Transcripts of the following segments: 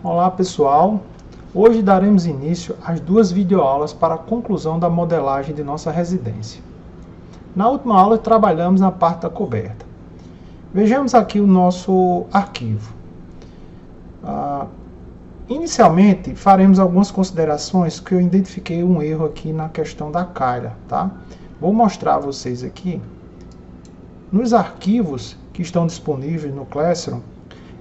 Olá pessoal, hoje daremos início às duas videoaulas para a conclusão da modelagem de nossa residência. Na última aula trabalhamos na parte da coberta. Vejamos aqui o nosso arquivo. Inicialmente faremos algumas considerações que eu identifiquei um erro aqui na questão da calha, tá? Vou mostrar a vocês aqui. Nos arquivos que estão disponíveis no Classroom,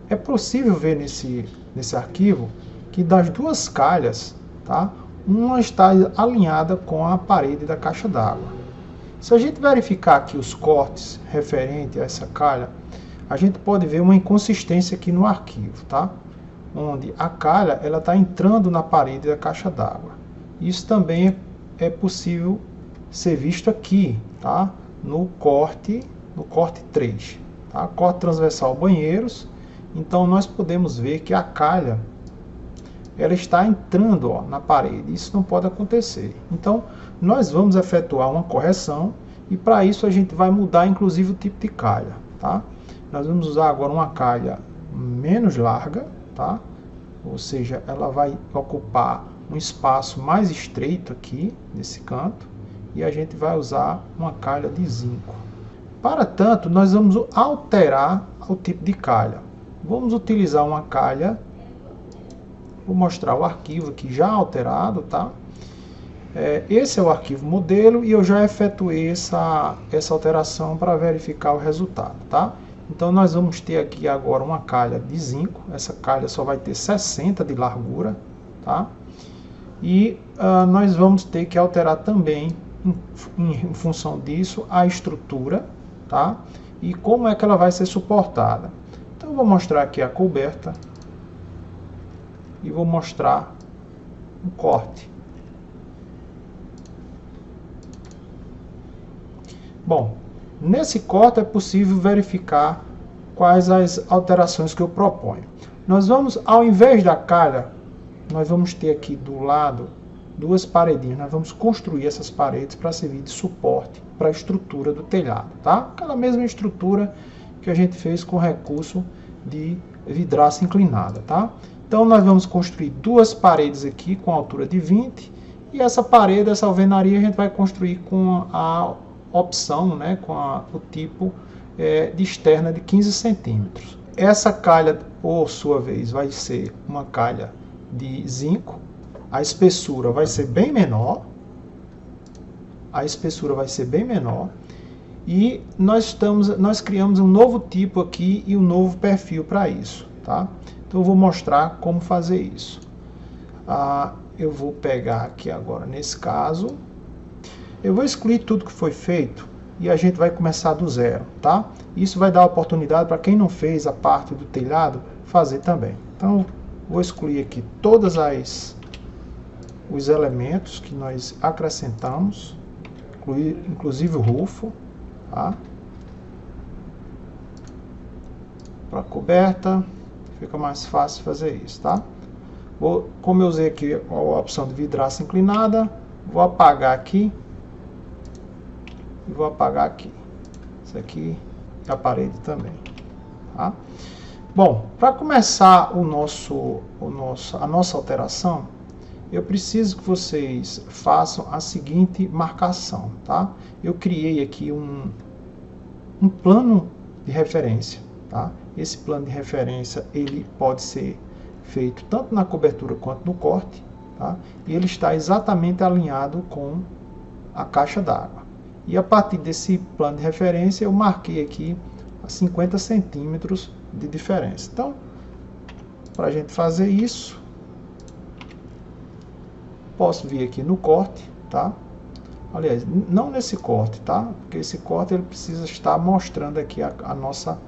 é possível ver nesse arquivo que das duas calhas, tá, uma está alinhada com a parede da caixa d'água. Se a gente verificar aqui os cortes referentes a essa calha, a gente pode ver uma inconsistência aqui no arquivo, tá? Onde a calha ela está entrando na parede da caixa d'água. Isso também é possível ser visto aqui, tá? No corte 3, tá? Corte transversal banheiros. Então nós podemos ver que a calha ela está entrando, ó, na parede. Isso não pode acontecer. Então nós vamos efetuar uma correção e para isso a gente vai mudar inclusive o tipo de calha, tá? Nós vamos usar agora uma calha menos larga, tá? Ou seja, ela vai ocupar um espaço mais estreito aqui nesse canto e a gente vai usar uma calha de zinco. Para tanto, nós vamos alterar o tipo de calha. Vamos utilizar uma calha, vou mostrar o arquivo aqui já alterado, tá? Esse é o arquivo modelo e eu já efetuei essa alteração para verificar o resultado, tá? Então nós vamos ter aqui agora uma calha de zinco, essa calha só vai ter 60 de largura, tá? E nós vamos ter que alterar também, em função disso, a estrutura, tá? E como é que ela vai ser suportada. Então eu vou mostrar aqui a coberta e vou mostrar o corte. Bom, nesse corte é possível verificar quais as alterações que eu proponho. Nós vamos, ao invés da calha, nós vamos ter aqui do lado duas paredinhas. Nós vamos construir essas paredes para servir de suporte para a estrutura do telhado, tá? Aquela mesma estrutura que a gente fez com recurso de vidraça inclinada, tá? Então nós vamos construir duas paredes aqui com altura de 20 e essa parede, essa alvenaria a gente vai construir com a opção, né, com o tipo de externa de 15 centímetros. Essa calha, por sua vez, vai ser uma calha de zinco. A espessura vai ser bem menor. E nós criamos um novo tipo aqui e um novo perfil para isso, tá? Então eu vou mostrar como fazer isso. Eu vou pegar aqui agora, nesse caso, eu vou excluir tudo que foi feito e a gente vai começar do zero, tá? Isso vai dar oportunidade para quem não fez a parte do telhado fazer também. Então vou excluir aqui todas os elementos que nós acrescentamos, inclusive o rufo, tá? Para coberta fica mais fácil fazer isso, tá? Como eu usei aqui a opção de vidraça inclinada, vou apagar aqui e vou apagar aqui. Isso aqui é a parede também, tá? Bom, para começar a nossa alteração, eu preciso que vocês façam a seguinte marcação, tá? Eu criei aqui um plano de referência, tá? Esse plano de referência, ele pode ser feito tanto na cobertura quanto no corte, tá? E ele está exatamente alinhado com a caixa d'água. E a partir desse plano de referência, eu marquei aqui 50 centímetros de diferença. Então, para a gente fazer isso, posso vir aqui no corte, tá? Aliás, não nesse corte, tá? Porque esse corte ele precisa estar mostrando aqui a nossa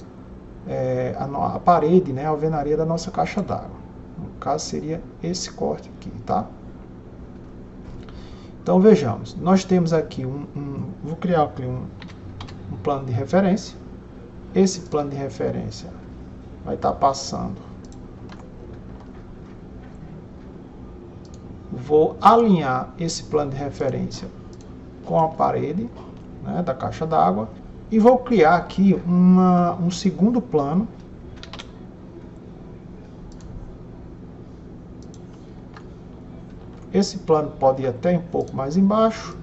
a parede, né? A alvenaria da nossa caixa d'água. No caso seria esse corte aqui, tá? Então vejamos, nós temos aqui vou criar aqui um plano de referência. Esse plano de referência vai estar passando. Vou alinhar esse plano de referência com a parede, né, da caixa d'água e vou criar aqui um segundo plano esse plano pode ir até um pouco mais embaixo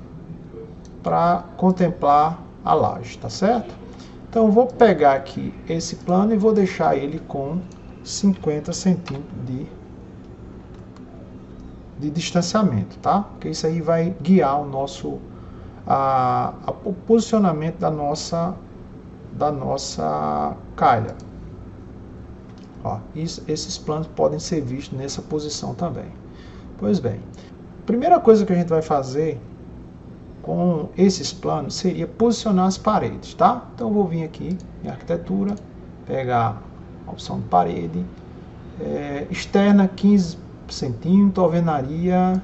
para contemplar a laje, tá certo? Então eu vou pegar aqui esse plano e vou deixar ele com 50 centímetros de distanciamento, tá? Porque isso aí vai guiar o nosso o posicionamento da nossa calha. Ó, esses planos podem ser vistos nessa posição também. Pois bem, primeira coisa que a gente vai fazer com esses planos seria posicionar as paredes, tá? Então eu vou vir aqui em arquitetura, pegar a opção de parede, externa 15 centímetros, alvenaria,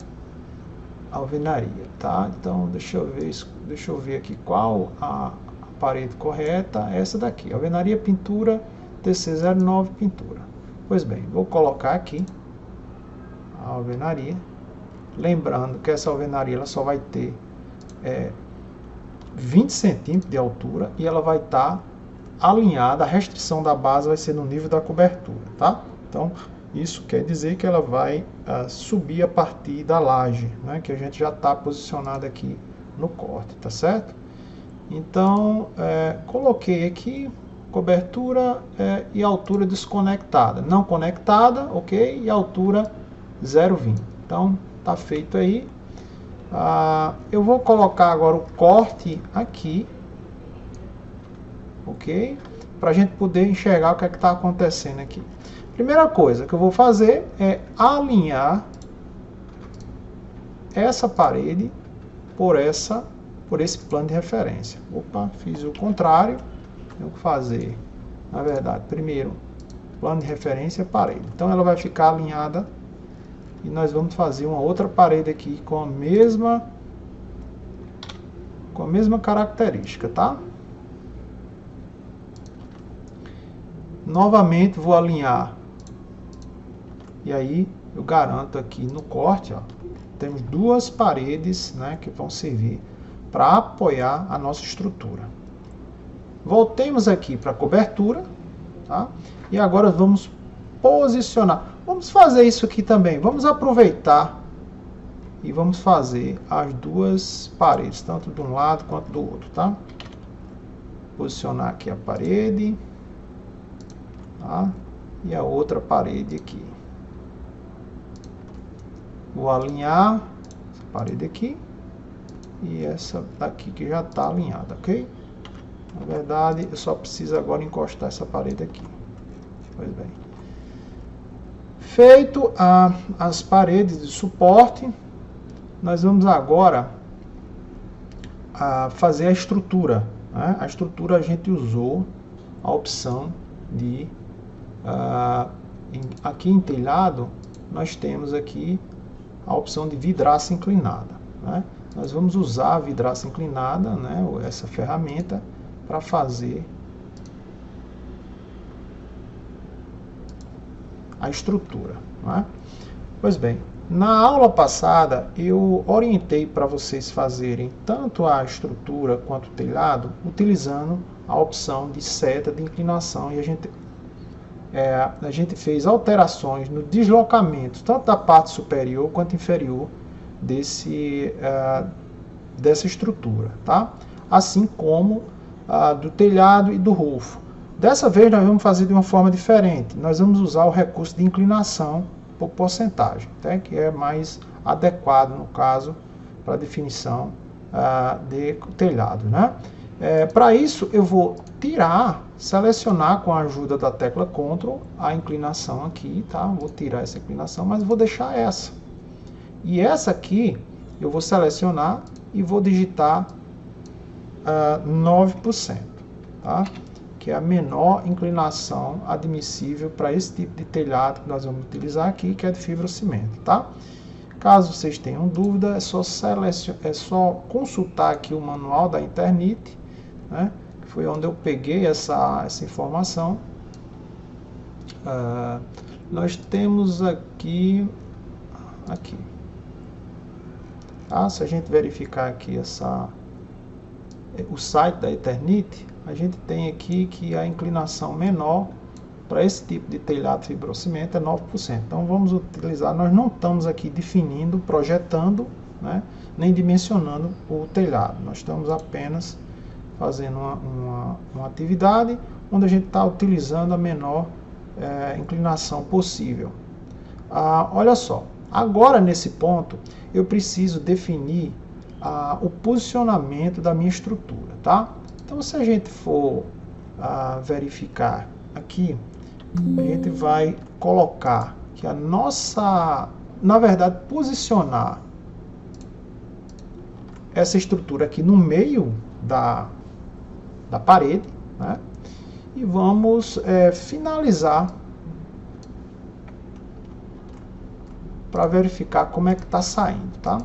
tá? Então deixa eu ver aqui qual a parede correta, essa daqui, alvenaria, pintura, TC09, pintura. Pois bem, vou colocar aqui a alvenaria, lembrando que essa alvenaria ela só vai ter 20 centímetros de altura e ela vai estar alinhada, a restrição da base vai ser no nível da cobertura, tá? Então, isso quer dizer que ela vai subir a partir da laje, né, que a gente já está posicionado aqui no corte, tá certo? Então, coloquei aqui cobertura e altura desconectada, não conectada, ok? E altura 0,20. Então, tá feito aí. Eu vou colocar agora o corte aqui, ok? Para a gente poder enxergar o que é que está acontecendo aqui. Primeira coisa que eu vou fazer é alinhar essa parede por esse plano de referência. Opa, fiz o contrário. Tenho que fazer, na verdade, primeiro plano de referência parede. Então ela vai ficar alinhada e nós vamos fazer uma outra parede aqui com a mesma característica, tá? Novamente vou alinhar. E aí eu garanto aqui no corte, ó, temos duas paredes, né, que vão servir para apoiar a nossa estrutura. Voltemos aqui para a cobertura, tá? E agora vamos posicionar. Vamos fazer isso aqui também. Vamos aproveitar e vamos fazer as duas paredes, tanto de um lado quanto do outro, tá? Posicionar aqui a parede, tá? E a outra parede aqui. Vou alinhar essa parede aqui e essa daqui que já está alinhada, ok? Na verdade, eu só preciso agora encostar essa parede aqui. Pois bem. Feito as paredes de suporte, nós vamos agora fazer a estrutura, né? A estrutura a gente usou a opção de... aqui em telhado, nós temos aqui a opção de vidraça inclinada, né? Nós vamos usar a vidraça inclinada, né? Essa ferramenta, para fazer a estrutura, né? Pois bem, na aula passada eu orientei para vocês fazerem tanto a estrutura quanto o telhado utilizando a opção de seta de inclinação, e a gente fez alterações no deslocamento tanto da parte superior quanto inferior dessa estrutura, tá? Assim como do telhado e do roof. Dessa vez nós vamos fazer de uma forma diferente. Nós vamos usar o recurso de inclinação por porcentagem, tá? Que é mais adequado no caso para definição de telhado, né? Para isso eu vou selecionar com a ajuda da tecla Ctrl a inclinação aqui, tá? Vou tirar essa inclinação, mas vou deixar essa. E essa aqui eu vou selecionar e vou digitar 9%, tá? Que é a menor inclinação admissível para esse tipo de telhado que nós vamos utilizar aqui, que é de fibrocimento, tá? Caso vocês tenham dúvida, é só consultar aqui o manual da Internit, né? Que foi onde eu peguei essa informação. Nós temos aqui, tá? Se a gente verificar aqui o site da Eternit, a gente tem aqui que a inclinação menor para esse tipo de telhado fibrocimento é 9%. Então vamos utilizar, nós não estamos aqui definindo, projetando, né, nem dimensionando o telhado. Nós estamos apenas fazendo uma atividade onde a gente está utilizando a menor inclinação possível. Olha só, agora nesse ponto eu preciso definir o posicionamento da minha estrutura, tá? Então se a gente for verificar aqui, a gente vai colocar que a nossa, na verdade, posicionar essa estrutura aqui no meio da parede, né? E vamos finalizar para verificar como é que está saindo, tá?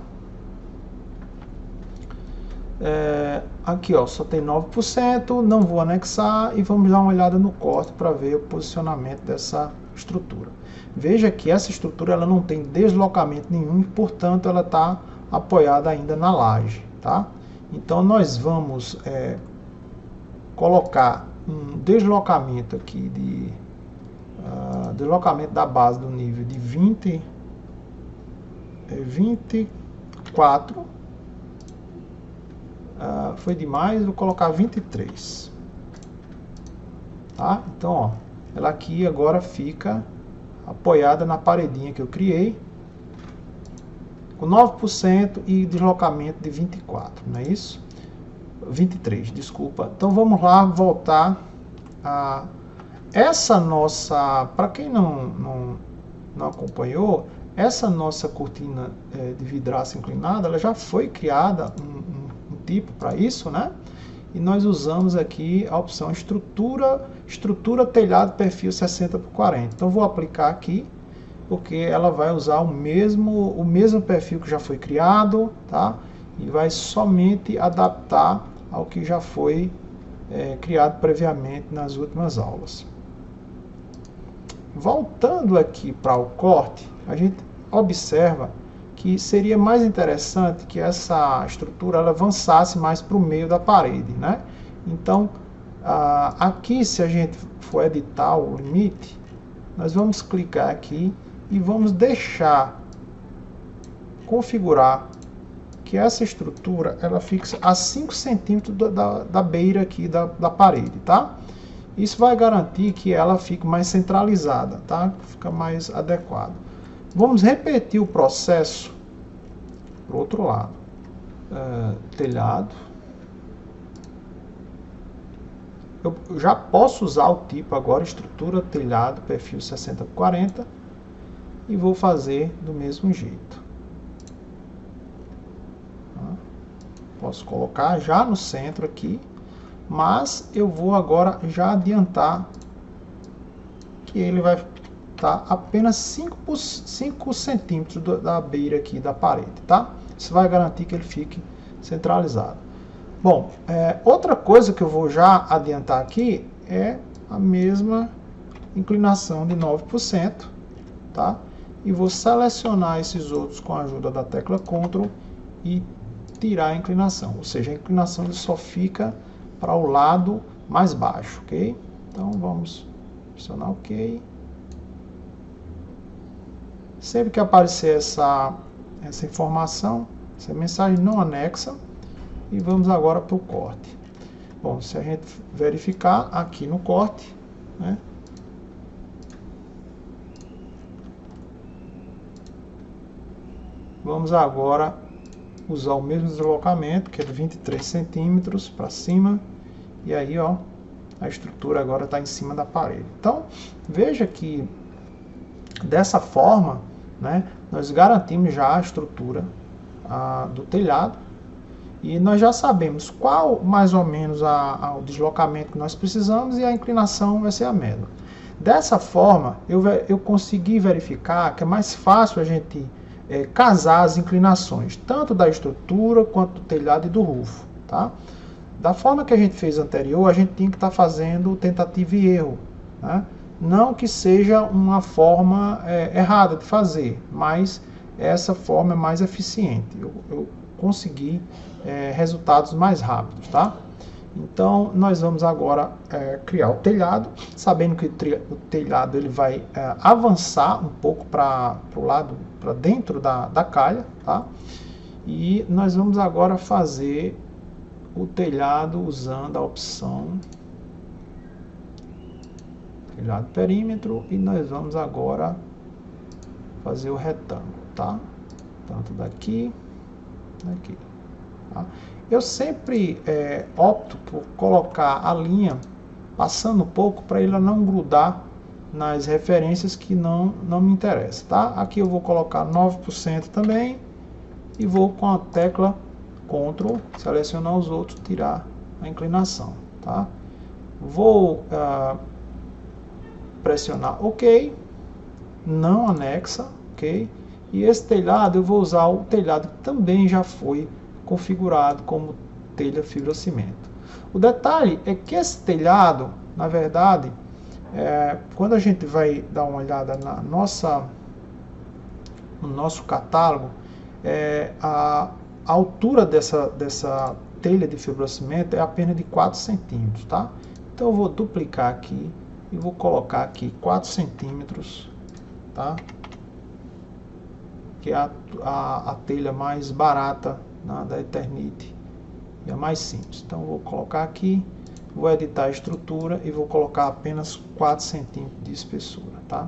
Aqui ó, só tem 9%, não vou anexar e vamos dar uma olhada no corte para ver o posicionamento dessa estrutura. Veja que essa estrutura ela não tem deslocamento nenhum e, portanto, ela está apoiada ainda na laje, tá? Então nós vamos colocar um deslocamento aqui de deslocamento da base do nível de 24. Foi demais, vou colocar 23. Tá? Então, ó, ela aqui agora fica apoiada na paredinha que eu criei, com 9% e deslocamento de 24, não é isso? 23, desculpa. Então vamos lá voltar a essa nossa, para quem não acompanhou, essa nossa cortina de vidraça inclinada, ela já foi criada um tipo para isso, né? E nós usamos aqui a opção estrutura telhado perfil 60x40. Então vou aplicar aqui, porque ela vai usar o mesmo perfil que já foi criado, tá? E vai somente adaptar ao que já foi criado previamente nas últimas aulas. Voltando aqui para o corte, a gente observa que seria mais interessante que essa estrutura ela avançasse mais para o meio da parede, né? Então, aqui, se a gente for editar o limite, nós vamos clicar aqui e vamos configurar que essa estrutura ela fixa a 5 centímetros da beira aqui da parede, tá? Isso vai garantir que ela fique mais centralizada, tá? Fica mais adequado. Vamos repetir o processo para o outro lado. Telhado. Eu já posso usar o tipo agora, estrutura, telhado, perfil 60x40. E vou fazer do mesmo jeito. Posso colocar já no centro aqui. Mas eu vou agora já adiantar que ele vai estar apenas 5 centímetros da beira aqui da parede, tá? Isso vai garantir que ele fique centralizado. Bom, outra coisa que eu vou já adiantar aqui é a mesma inclinação de 9%, tá? E vou selecionar esses outros com a ajuda da tecla Ctrl e tirar a inclinação, ou seja, a inclinação ele só fica para o lado mais baixo, ok? Então vamos pressionar OK. Sempre que aparecer essa informação, essa mensagem não anexa, e vamos agora para o corte. Bom, se a gente verificar aqui no corte, né? Vamos agora usar o mesmo deslocamento, que é de 23 centímetros para cima, e aí ó, a estrutura agora está em cima da parede. Então, veja que dessa forma, né, nós garantimos já a estrutura do telhado, e nós já sabemos qual mais ou menos o deslocamento que nós precisamos, e a inclinação vai ser a mesma. Dessa forma, eu consegui verificar que é mais fácil a gente casar as inclinações, tanto da estrutura, quanto do telhado e do rufo, tá? Da forma que a gente fez anterior, a gente tinha que estar fazendo tentativa e erro, né? Não que seja uma forma errada de fazer, mas essa forma é mais eficiente. Eu consegui resultados mais rápidos, tá? Então, nós vamos agora criar o telhado, sabendo que o telhado ele vai avançar um pouco para o lado, para dentro da calha, tá? E nós vamos agora fazer o telhado usando a opção telhado perímetro, e nós vamos agora fazer o retângulo, tá? Tanto daqui, daqui, tá? Eu sempre opto por colocar a linha passando um pouco para ela não grudar nas referências que não me interessam, tá? Aqui eu vou colocar 9% também e vou com a tecla Ctrl, selecionar os outros, tirar a inclinação, tá? Vou pressionar OK, não anexa, OK? E esse telhado eu vou usar o telhado que também já foi configurado como telha fibrocimento. O detalhe é que esse telhado, na verdade, quando a gente vai dar uma olhada no nosso catálogo, a altura dessa telha de fibrocimento é apenas de 4 centímetros, tá? Então eu vou duplicar aqui e vou colocar aqui 4 centímetros, tá? Que é a telha mais barata da Eternit e a mais simples. Então vou colocar aqui, vou editar a estrutura e vou colocar apenas 4 centímetros de espessura, tá?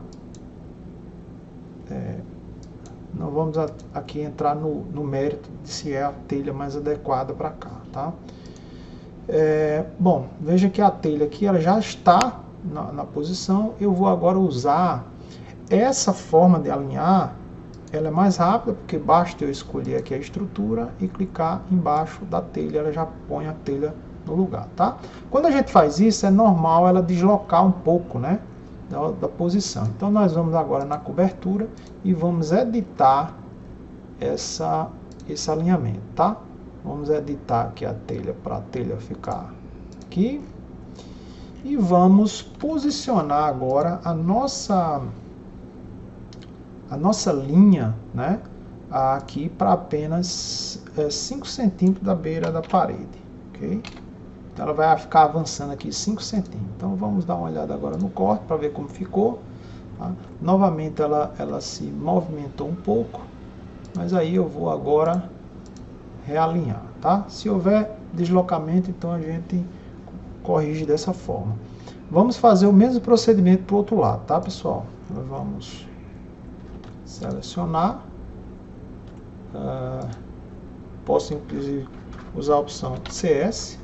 Não vamos aqui entrar no mérito de se é a telha mais adequada para cá, tá? Bom, veja que a telha aqui ela já está na posição. Eu vou agora usar essa forma de alinhar. Ela é mais rápida, porque basta eu escolher aqui a estrutura e clicar embaixo da telha, ela já põe a telha no lugar, tá? Quando a gente faz isso, é normal ela deslocar um pouco, né, da posição. Então nós vamos agora na cobertura e vamos editar esse alinhamento, tá? Vamos editar aqui a telha para a telha ficar aqui. E vamos posicionar agora a nossa linha, né, aqui para apenas 5 centímetros da beira da parede, ok? Então ela vai ficar avançando aqui 5 centímetros. Então vamos dar uma olhada agora no corte para ver como ficou, tá? Novamente ela se movimentou um pouco, mas aí eu vou agora realinhar, tá? Se houver deslocamento, então a gente corrige dessa forma. Vamos fazer o mesmo procedimento para o outro lado, tá, pessoal? Nós vamos selecionar, posso inclusive usar a opção CS,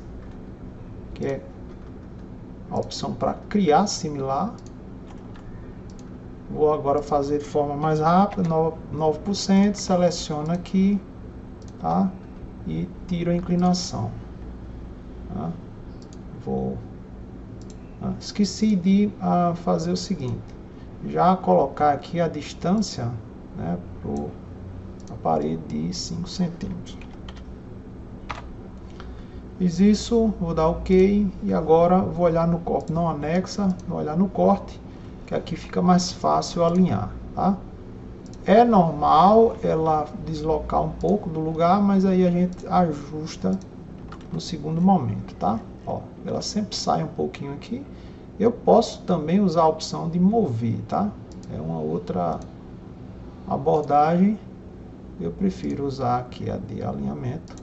que é a opção para criar similar. Vou agora fazer de forma mais rápida, 9%, seleciono aqui, tá? E tiro a inclinação, tá? Esqueci de fazer o seguinte, já colocar aqui a distância, né, para a parede de 5 centímetros. Fiz isso, vou dar OK e agora vou olhar no corte, não anexa, vou olhar no corte, que aqui fica mais fácil alinhar, tá? É normal ela deslocar um pouco do lugar, mas aí a gente ajusta no segundo momento, tá? Ó, ela sempre sai um pouquinho aqui. Eu posso também usar a opção de mover, tá? É uma outra abordagem. Eu prefiro usar aqui a de alinhamento.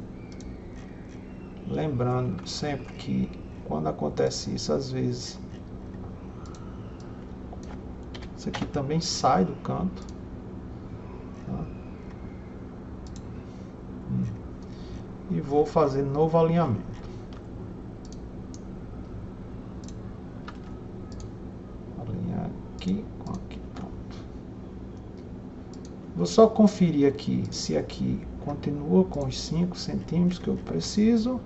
Lembrando sempre que quando acontece isso, às vezes isso aqui também sai do canto, tá? E vou fazer novo alinhamento. Alinhar aqui com aqui, pronto. Vou só conferir aqui se aqui continua com os 5 centímetros que eu preciso.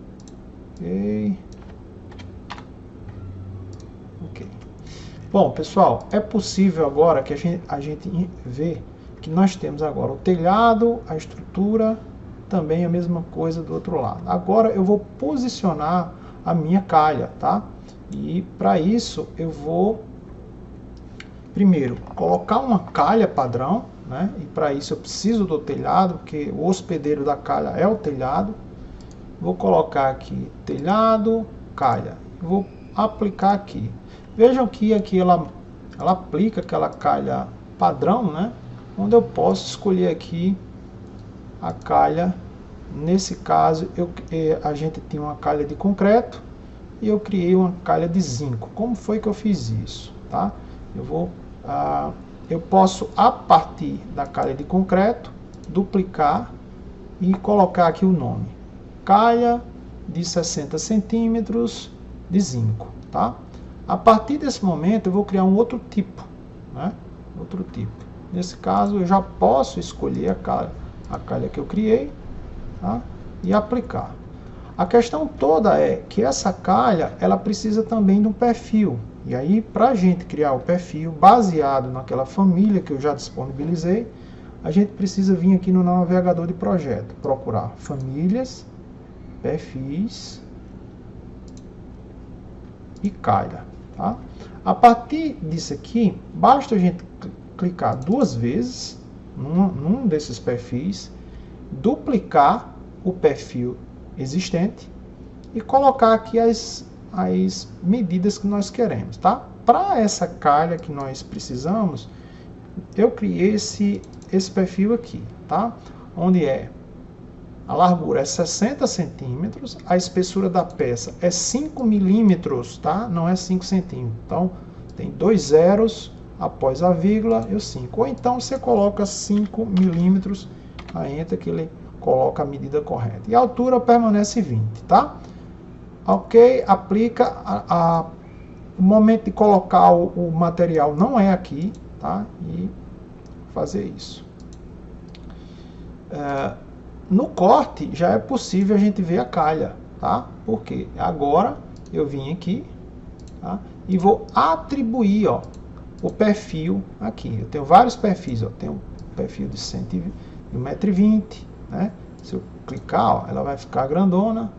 Ok. Bom, pessoal, é possível agora que a gente vê que nós temos agora o telhado, a estrutura, também a mesma coisa do outro lado. Agora eu vou posicionar a minha calha, tá? E para isso eu vou primeiro colocar uma calha padrão, né? E para isso eu preciso do telhado, porque o hospedeiro da calha é o telhado. Vou colocar aqui telhado, calha. Vou aplicar aqui. Vejam que aqui ela aplica aquela calha padrão, né? Onde eu posso escolher aqui a calha. Nesse caso, a gente tinha uma calha de concreto e eu criei uma calha de zinco. Como foi que eu fiz isso? Tá? Eu posso, a partir da calha de concreto, duplicar e colocar aqui o nome. Calha de 60 centímetros de zinco. Tá? A partir desse momento, eu vou criar um outro tipo. Né? Outro tipo. Nesse caso, eu já posso escolher a calha que eu criei, tá? E aplicar. A questão toda é que essa calha, ela precisa também de um perfil. E aí, para a gente criar o perfil baseado naquela família que eu já disponibilizei, a gente precisa vir aqui no navegador de projeto, procurar famílias, perfis e calha. Tá? A partir disso aqui, basta a gente clicar 2 vezes num desses perfis, duplicar o perfil existente e colocar aqui as medidas que nós queremos, tá? Para essa calha que nós precisamos, eu criei esse perfil aqui, tá? Onde a largura é 60 centímetros, a espessura da peça é 5 milímetros, tá? Não é 5 centímetros. Então, tem 2 zeros após a vírgula e o 5. Ou então você coloca 5 milímetros, aí entra que ele coloca a medida correta. E a altura permanece 20, tá? Ok, aplica. O momento de colocar o material não é aqui, tá? E fazer isso. No corte já é possível a gente ver a calha, tá? Porque agora eu vim aqui, tá? E vou atribuir, ó, o perfil aqui. Eu tenho vários perfis, ó. Tenho um perfil de 1,20 m, né? Se eu clicar, ó, ela vai ficar grandona.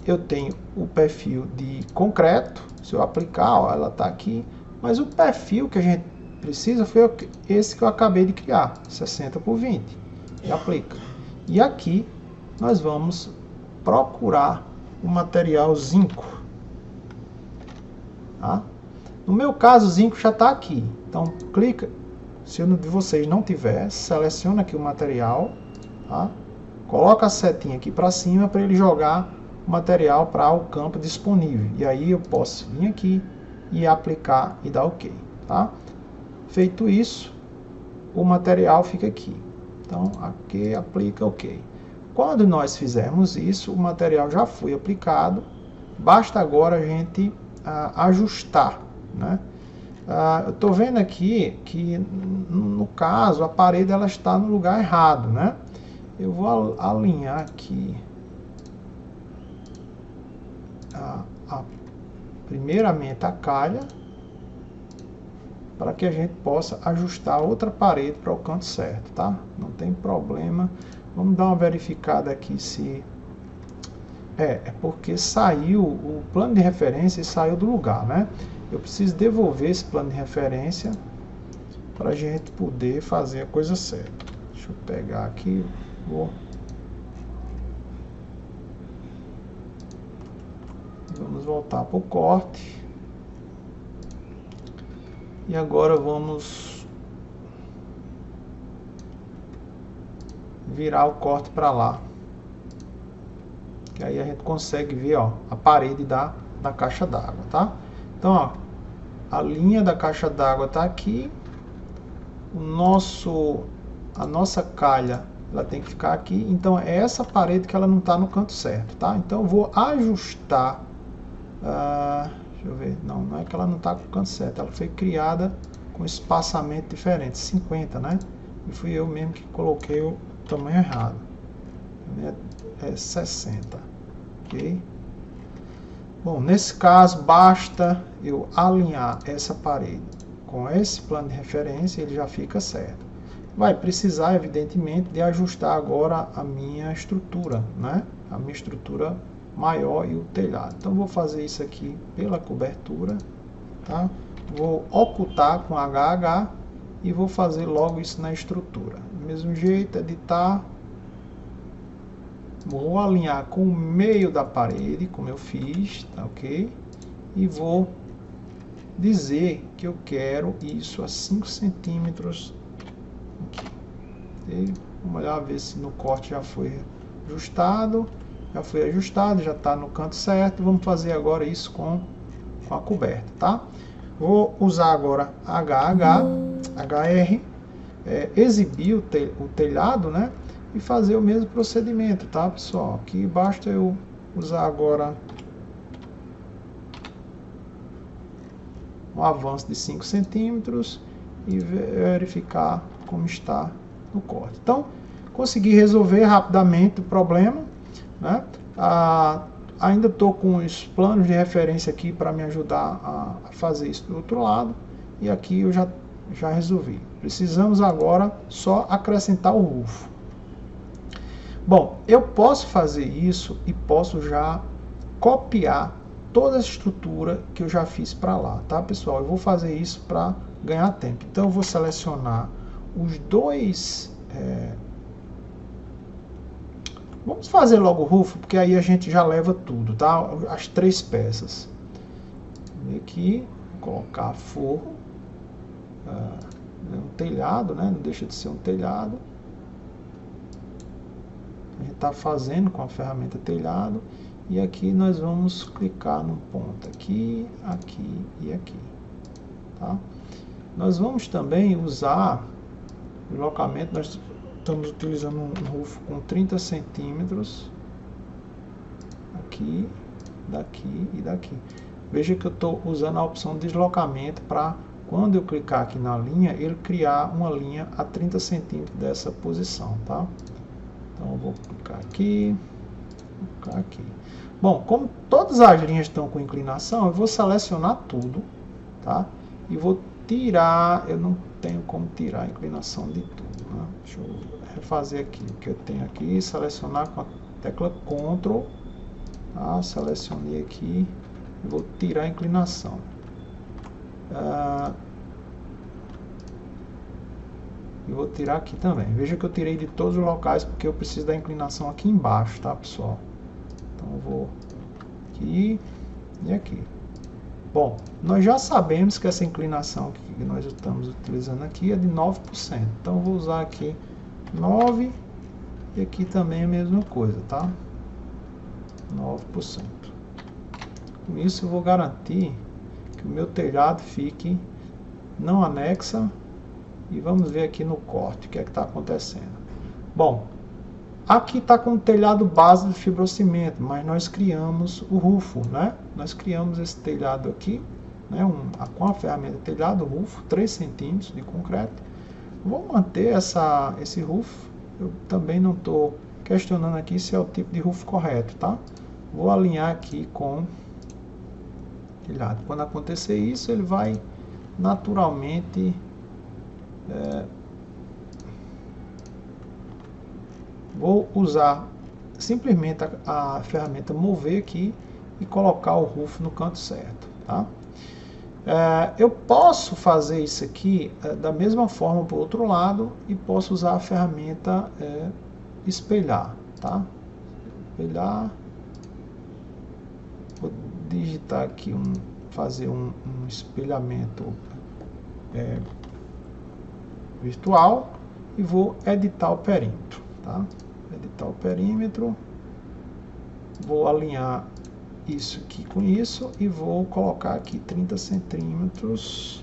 Eu tenho o perfil de concreto. Se eu aplicar, ó, ela está aqui. Mas o perfil que a gente precisa foi esse que eu acabei de criar, 60 por 20. E aplica. E aqui nós vamos procurar o material zinco. Tá? No meu caso, o zinco já está aqui. Então, clica. Se o de vocês não tiver, seleciona aqui o material. Tá? Coloca a setinha aqui para cima para ele jogar o material para o campo disponível. E aí eu posso vir aqui e aplicar e dar OK. Tá? Feito isso, o material fica aqui. Então, aqui aplica OK. Quando nós fizermos isso, o material já foi aplicado. Basta agora a gente ajustar, né? Eu estou vendo aqui que, no caso, a parede ela está no lugar errado, né? Eu vou alinhar aqui primeiramente a calha, para que a gente possa ajustar outra parede para o canto certo, tá? Não tem problema. Vamos dar uma verificada aqui se... É porque saiu o plano de referência e saiu do lugar, né? Eu preciso devolver esse plano de referência para a gente poder fazer a coisa certa. Deixa eu pegar aqui, vamos voltar para o corte. E agora vamos virar o corte para lá. Que aí a gente consegue ver, ó, a parede da caixa d'água, tá? Então, ó, a linha da caixa d'água está aqui. A nossa calha, ela tem que ficar aqui. Então, é essa parede que ela não está no canto certo, tá? Então, eu vou ajustar. Deixa eu ver. Não é que ela não está com o canto certo. Ela foi criada com espaçamento diferente, 50, né? E fui eu mesmo que coloquei o tamanho errado. É 60, ok? Bom, nesse caso, basta eu alinhar essa parede com esse plano de referência, ele já fica certo. Vai precisar, evidentemente, de ajustar agora a minha estrutura, né? A minha estrutura maior e o telhado. Então, vou fazer isso aqui pela cobertura, tá? Vou ocultar com HH e vou fazer logo isso na estrutura. Do mesmo jeito, editar. Vou alinhar com o meio da parede, como eu fiz, tá ok? E vou dizer que eu quero isso a 5 centímetros aqui. Okay? Vamos olhar, ver se no corte já foi ajustado. Já foi ajustado, já está no canto certo. Vamos fazer agora isso com a coberta, tá? Vou usar agora HR, exibir o telhado, né? E fazer o mesmo procedimento, tá, pessoal? Aqui basta eu usar agora um avanço de 5 centímetros e verificar como está no corte. Então, consegui resolver rapidamente o problema, né? Ainda estou com os planos de referência aqui para me ajudar a fazer isso do outro lado, e aqui eu já resolvi. Precisamos agora só acrescentar o rufo. Bom, eu posso fazer isso e posso já copiar toda a estrutura que eu já fiz para lá, tá, pessoal? Eu vou fazer isso para ganhar tempo. Então, eu vou selecionar os dois... Vamos fazer logo o rufo, porque aí a gente já leva tudo, tá? As 3 peças. Aqui, vou colocar forro. Um telhado, né? Não deixa de ser um telhado. A gente está fazendo com a ferramenta telhado. E aqui nós vamos clicar no ponto aqui, aqui e aqui. Tá? Nós vamos também usar o deslocamento. Nós estamos utilizando um rufo com 30 centímetros. Aqui, daqui e daqui. Veja que eu estou usando a opção de deslocamento para, quando eu clicar aqui na linha, ele criar uma linha a 30 centímetros dessa posição, tá? Então eu vou clicar aqui, Bom, como todas as linhas estão com inclinação, eu vou selecionar tudo, tá? E vou tirar, eu não tenho como tirar a inclinação de tudo, né? Deixa eu refazer aqui o que eu tenho aqui, selecionar com a tecla Ctrl, tá? Selecionei aqui e vou tirar a inclinação. E vou tirar aqui também. Veja que eu tirei de todos os locais porque eu preciso da inclinação aqui embaixo, tá, pessoal? Então eu vou aqui e aqui. Bom, nós já sabemos que essa inclinação que nós estamos utilizando aqui é de 9%. Então eu vou usar aqui 9 e aqui também a mesma coisa, tá? 9%. Com isso eu vou garantir que o meu telhado fique não anexa. E vamos ver aqui no corte o que é que está acontecendo. Bom, aqui está com o telhado base de fibrocimento, mas nós criamos o rufo, né? Nós criamos esse telhado aqui, né? Com a ferramenta telhado, rufo, 3 centímetros de concreto. Vou manter esse rufo. Eu também não estou questionando aqui se é o tipo de rufo correto, tá? Vou alinhar aqui com o telhado. Quando acontecer isso, ele vai naturalmente... vou usar simplesmente a ferramenta mover aqui e colocar o rufo no canto certo, tá? Eu posso fazer isso aqui da mesma forma para o outro lado e posso usar a ferramenta espelhar, tá? Espelhar, vou digitar aqui fazer um espelhamento virtual e vou editar o perímetro, tá? Editar o perímetro, vou alinhar isso aqui com isso e vou colocar aqui 30 centímetros,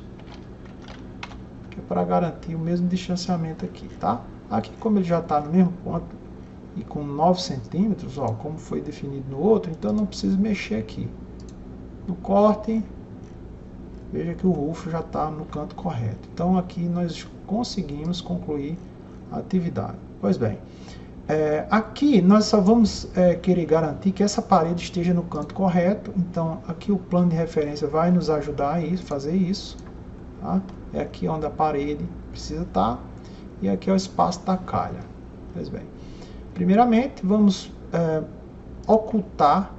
que é para garantir o mesmo distanciamento aqui, tá? Aqui, como ele já está no mesmo ponto e com 9 centímetros, ó, como foi definido no outro, então não preciso mexer aqui. No corte, veja que o rufo já está no canto correto. Então aqui nós conseguimos concluir a atividade. Pois bem, aqui nós só vamos querer garantir que essa parede esteja no canto correto. Então aqui o plano de referência vai nos ajudar a fazer isso. Tá? É aqui onde a parede precisa estar. E aqui é o espaço da calha. Pois bem, primeiramente vamos ocultar.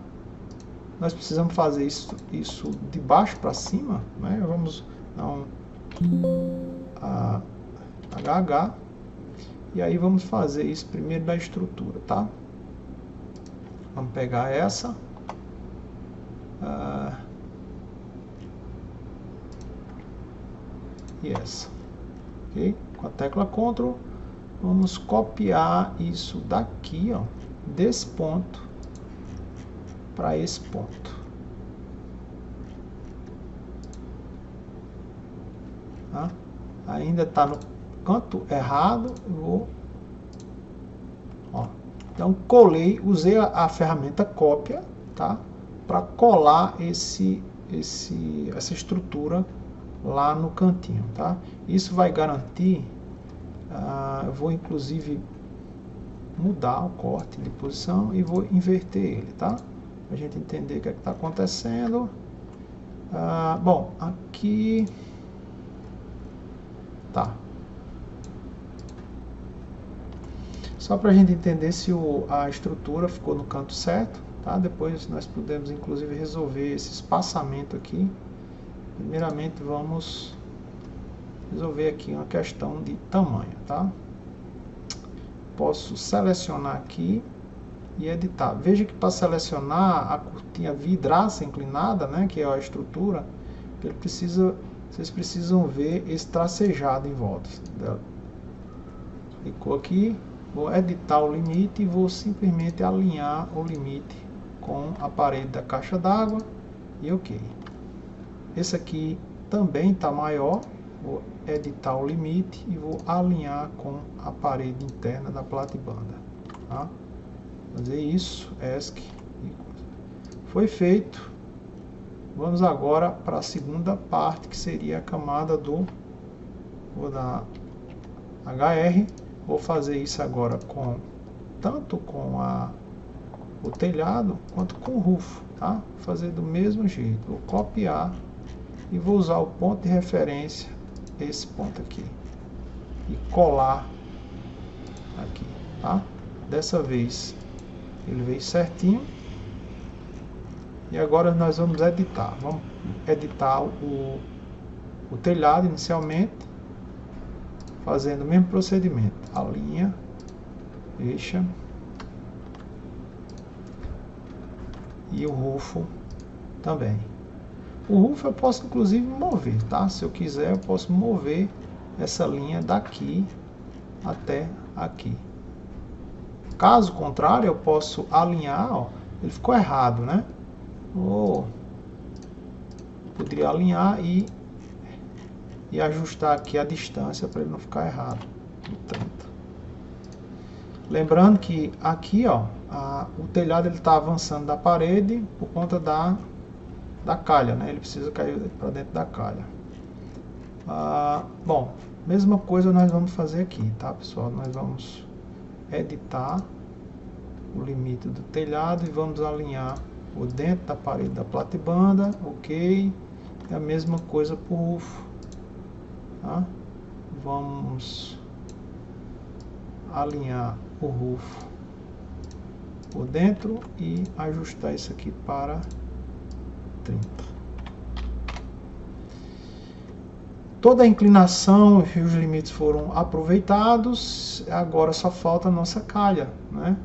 Nós precisamos fazer isso de baixo para cima, né? Vamos dar um HH e aí vamos fazer isso primeiro da estrutura, tá? Vamos pegar essa. E essa. Ok? Com a tecla Ctrl, vamos copiar isso daqui, ó, desse ponto para esse ponto. Tá? Ainda está no canto errado. Eu vou, ó, então colei, usei a ferramenta cópia, tá? Para colar essa estrutura lá no cantinho, tá? Isso vai garantir, eu vou inclusive mudar o corte de posição e vou inverter ele, tá? Pra gente entender o que é que está acontecendo. Bom, aqui tá. Só para a gente entender se a estrutura ficou no canto certo, tá? Depois nós podemos inclusive resolver esse espaçamento aqui. Primeiramente vamos resolver aqui uma questão de tamanho, tá? Posso selecionar aqui e editar. Veja que para selecionar a cortina vidraça inclinada, né, que é a estrutura, vocês precisam ver esse tracejado em volta dela. Clicou aqui, vou editar o limite e vou simplesmente alinhar o limite com a parede da caixa d'água e ok. Esse aqui também está maior, vou editar o limite e vou alinhar com a parede interna da platibanda. Tá? Fazer isso, ESC. Foi feito. Vamos agora para a segunda parte, que seria a camada do... Vou dar HR. Vou fazer isso agora tanto com o telhado quanto com o roof. Tá? Vou fazer do mesmo jeito. Vou copiar e vou usar o ponto de referência, esse ponto aqui, e colar aqui, tá? Dessa vez ele veio certinho. E agora nós vamos editar. Vamos editar o telhado inicialmente, fazendo o mesmo procedimento. Alinha, fecha. E o rufo também. O roof eu posso inclusive mover, tá? Se eu quiser eu posso mover essa linha daqui até aqui. Caso contrário, eu posso alinhar, ó, ele ficou errado, né? Poderia alinhar e ajustar aqui a distância para ele não ficar errado. Lembrando que aqui, ó, o telhado ele está avançando da parede por conta da calha, né? Ele precisa cair para dentro da calha. Bom, mesma coisa nós vamos fazer aqui, tá, pessoal? Nós vamos editar o limite do telhado e vamos alinhar o dentro da parede da platibanda, ok? É a mesma coisa para o roof, tá? Vamos alinhar o roof por dentro e ajustar isso aqui para 30. Toda a inclinação e os limites foram aproveitados. Agora só falta a nossa calha, né?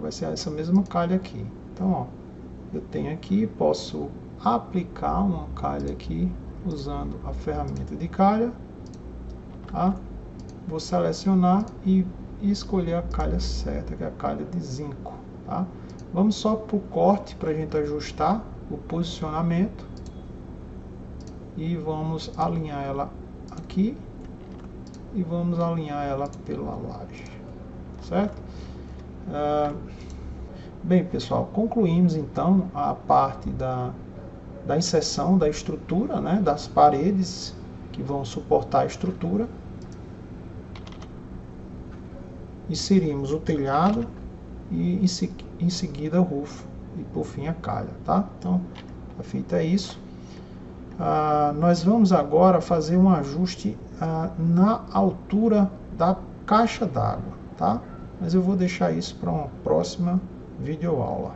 Vai ser essa mesma calha aqui. Então, ó, eu tenho aqui, posso aplicar uma calha aqui usando a ferramenta de calha, tá? Vou selecionar e escolher a calha certa, que é a calha de zinco, tá? Vamos só para o corte para a gente ajustar o posicionamento e vamos alinhar ela aqui e vamos alinhar ela pela laje, certo? Bem, pessoal, concluímos então a parte da inserção da estrutura, né, das paredes que vão suportar a estrutura. Inserimos o telhado e em seguida o roof e por fim a calha, tá? Então, feito é isso. Nós vamos agora fazer um ajuste na altura da caixa d'água, tá? Mas eu vou deixar isso para uma próxima videoaula.